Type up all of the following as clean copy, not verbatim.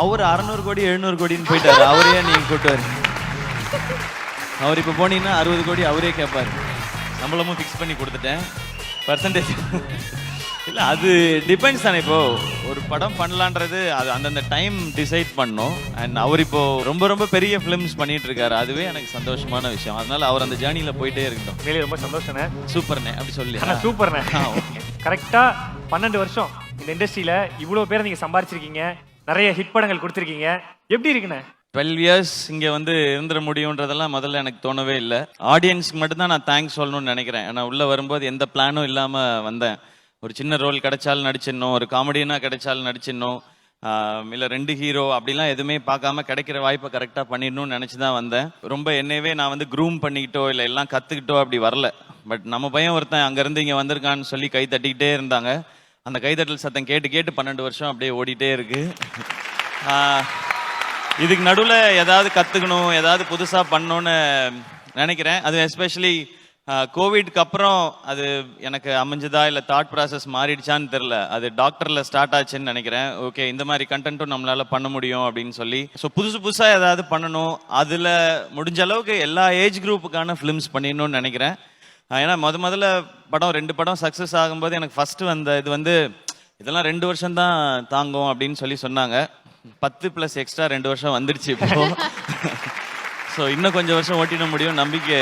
அவர் 600 கோடி 700 கோடின்னு போயிட்டாரு. அவரையே நீங்க கூட்டு வரீங்க. அவர் இப்போ போனீங்கன்னா 60 கோடி அவரே கேட்பாரு. நம்மளமும் ஃபிக்ஸ் பண்ணி கொடுத்துட்டேன். பர்சன்டேஜ் இல்லை, அது டிபெண்ட்ஸ் தானே. இப்போ ஒரு படம் பண்ணலான்றது அது அந்தந்த டைம் டிசைட் பண்ணோம். அண்ட் அவர் இப்போ ரொம்ப ரொம்ப பெரிய ஃபிலிம்ஸ் பண்ணிட்டு இருக்காரு. அதுவே எனக்கு சந்தோஷமான விஷயம். அதனால அவர் அந்த ஜேர்னியில போயிட்டே இருக்கட்டும். வெளியே ரொம்ப சந்தோஷண்ணே. சூப்பர்ண்ணே அப்படி சொல்லி. சூப்பர்ண்ணே. கரெக்டா 12 வருஷம் இந்த இண்டஸ்ட்ரியில இவ்வளவு பேரை நீங்க சம்பாரிச்சிருக்கீங்க, நிறைய ஹிட் படங்கள் கொடுத்துருக்கீங்க. எப்படி இருக்குண்ணே? 12 இயர்ஸ் இங்கே வந்து இருந்துட முடியுன்றதெல்லாம் முதல்ல எனக்கு தோணவே இல்லை. ஆடியன்ஸ்க்கு மட்டும்தான் நான் தேங்க்ஸ் சொல்லணும்னு நினைக்கிறேன். ஏன்னா உள்ளே வரும்போது எந்த பிளானும் இல்லாமல் வந்தேன். ஒரு சின்ன ரோல் கிடைச்சாலும் நடிச்சிடணும், ஒரு காமெடினா கிடைச்சாலும் நடிச்சிடணும், இல்லை 2 ஹீரோ அப்படிலாம் எதுவுமே பார்க்காம கிடைக்கிற வாய்ப்பை கரெக்டாக பண்ணிடணும்னு நினச்சி தான் வந்தேன். ரொம்ப என்னவே நான் வந்து க்ரூம் பண்ணிக்கிட்டோ இல்லை எல்லாம் கற்றுக்கிட்டோ அப்படி வரல. பட் நம்ம பையன் ஒருத்தன் அங்கேருந்து இங்கே வந்திருக்கான்னு சொல்லி கை தட்டிக்கிட்டே இருந்தாங்க. அந்த கைத்தட்டல் சத்தம் கேட்டு கேட்டு 12 வருஷம் அப்படியே ஓடிட்டே இருக்கு. இதுக்கு நடுவில் ஏதாவது கற்றுக்கணும், ஏதாவது புதுசாக பண்ணணுன்னு நினைக்கிறேன். அது எஸ்பெஷலி கோவிட்க்கு அப்புறம் அது எனக்கு அமைஞ்சதா இல்லை தாட் ப்ராசஸ் மாறிடுச்சான்னு தெரில. அது டாக்டரில் ஸ்டார்ட் ஆச்சுன்னு நினைக்கிறேன். ஓகே, இந்த மாதிரி கண்டென்ட்டும் நம்மளால் பண்ண முடியும் அப்படின்னு சொல்லி. ஸோ புதுசாக ஏதாவது பண்ணணும். அதில் முடிஞ்ச அளவுக்கு எல்லா ஏஜ் குரூப்புக்கான ஃபிலிம்ஸ் பண்ணிடணும்னு நினைக்கிறேன். ஏன்னா முதல்ல படம் 2 படம் சக்ஸஸ் ஆகும்போது எனக்கு ஃபஸ்ட்டு வந்த இது வந்து இதெல்லாம் 2 வருஷம் தான் தாங்கும் அப்படின்னு சொல்லி சொன்னாங்க. 10 + எக்ஸ்ட்ரா 2 வருஷம் வந்துடுச்சு இப்போ. ஸோ இன்னும் கொஞ்சம் வருஷம் ஓட்டிட முடியும் நம்பிக்கை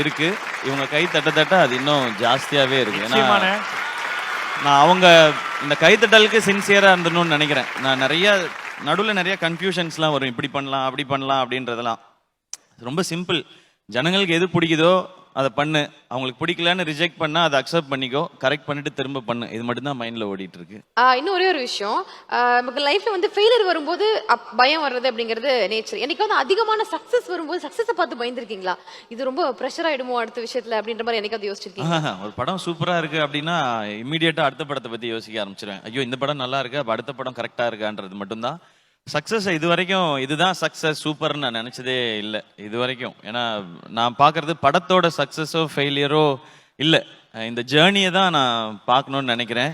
இருக்கு. இவங்க கை தட்ட அது இன்னும் ஜாஸ்தியாகவே இருக்கு. ஏன்னா நான் அவங்க இந்த கைத்தட்டலுக்கு சின்சியராக இருந்தணும்னு நினைக்கிறேன். நான் நடுவில் நிறைய கன்ஃபியூஷன்ஸ்லாம் வரும். இப்படி பண்ணலாம் அப்படி பண்ணலாம் அப்படின்றதெல்லாம் ரொம்ப சிம்பிள். ஜனங்களுக்கு எது பிடிக்குதோ அதை பண்ணு, அவங்களுக்கு பிடிக்கலன்னு ரிஜெக்ட் பண்ணா அதை அக்செப்ட் பண்ணிக்கோ, கரெக்ட் பண்ணிட்டு திரும்ப பண்ணு. இது மட்டும் தான் மைண்ட்ல ஓடிட்டு இருக்கு. இன்னும் ஒரே ஒரு விஷயம், நமக்கு லைஃப்ல வந்து ஃபெயிலியர் வரும்போது பயம் வர்றது அப்படிங்கிறது நேச்சர். எனக்கு வந்து அதிகமான சக்சஸ் வரும்போது சக்சஸை பார்த்து பயந்துருக்கீங்களா? இது ரொம்ப ப்ரெஷர் ஆயிடுமோ அடுத்த விஷயத்துல அப்படின்ற மாதிரி எனக்கு அது யோசிச்சிருக்கீங்க? ஒரு படம் சூப்பரா இருக்கு அப்படின்னா இமீடியட்டா அடுத்த படத்தை பத்தி யோசிக்க ஆரம்பிச்சிருவேன். ஐயோ இந்த படம் நல்லா இருக்கு, அப்ப அடுத்த படம் கரெக்டா இருக்கான்றது மட்டும்தான். சக்ஸஸ் இது வரைக்கும் இதுதான் சக்ஸஸ் சூப்பர்னு நான் நினச்சதே இல்லை இது வரைக்கும். ஏன்னா நான் பார்க்குறது படத்தோட சக்ஸஸோ ஃபெயிலியரோ இல்லை, இந்த ஜேர்னியை தான் நான் பார்க்கணுன்னு நினைக்கிறேன்.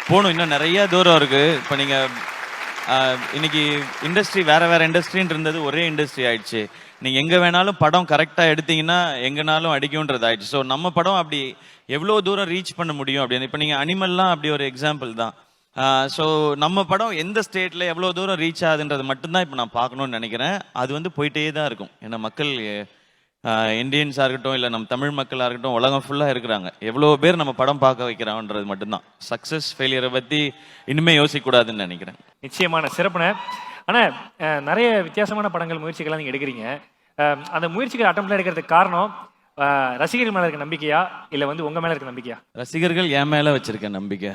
போகணும், இன்னும் நிறைய தூரம் இருக்குது. இப்போ நீங்கள் இன்னைக்கு இண்டஸ்ட்ரி வேறு இண்டஸ்ட்ரின்னு இருந்தது ஒரே இண்டஸ்ட்ரி ஆயிடுச்சு. நீங்கள் எங்கே வேணாலும் படம் கரெக்டாக எடுத்தீங்கன்னா எங்கேனாலும் அடிக்கும்ன்றது ஆயிடுச்சு. ஸோ நம்ம படம் அப்படி எவ்வளோ தூரம் ரீச் பண்ண முடியும் அப்படின்னு. இப்போ நீங்கள் அனிமல்லாம் அப்படி ஒரு எக்ஸாம்பிள் தான். ஸோ நம்ம படம் எந்த ஸ்டேட்டில் எவ்வளோ தூரம் ரீச் ஆகுதுன்றது மட்டும்தான் இப்போ நான் பார்க்கணுன்னு நினைக்கிறேன். அது வந்து போயிட்டே தான் இருக்கும். ஏன்னா மக்கள் இந்தியன்ஸாக இருக்கட்டும் இல்லை நம்ம தமிழ் மக்களாக இருக்கட்டும் உலகம் ஃபுல்லாக இருக்கிறாங்க. எவ்வளோ பேர் நம்ம படம் பார்க்க வைக்கிறான்றது மட்டும்தான். சக்ஸஸ் ஃபெயிலியரை பற்றி இனிமேல் யோசிக்கக்கூடாதுன்னு நினைக்கிறேன். நிச்சயமான சிறப்புன. ஆனால் நிறைய வித்தியாசமான படங்கள் முயற்சிகள்லாம் நீங்கள் எடுக்கிறீங்க. அந்த முயற்சிகள் அட்டம்ப்ட்ல எடுக்கிறதுக்கு காரணம் ரசிகர்கள் மேலே இருக்க நம்பிக்கையா இல்லை வந்து உங்கள் மேலே இருக்க நம்பிக்கையா? ரசிகர்கள் என் மேலே வச்சிருக்க நம்பிக்கை.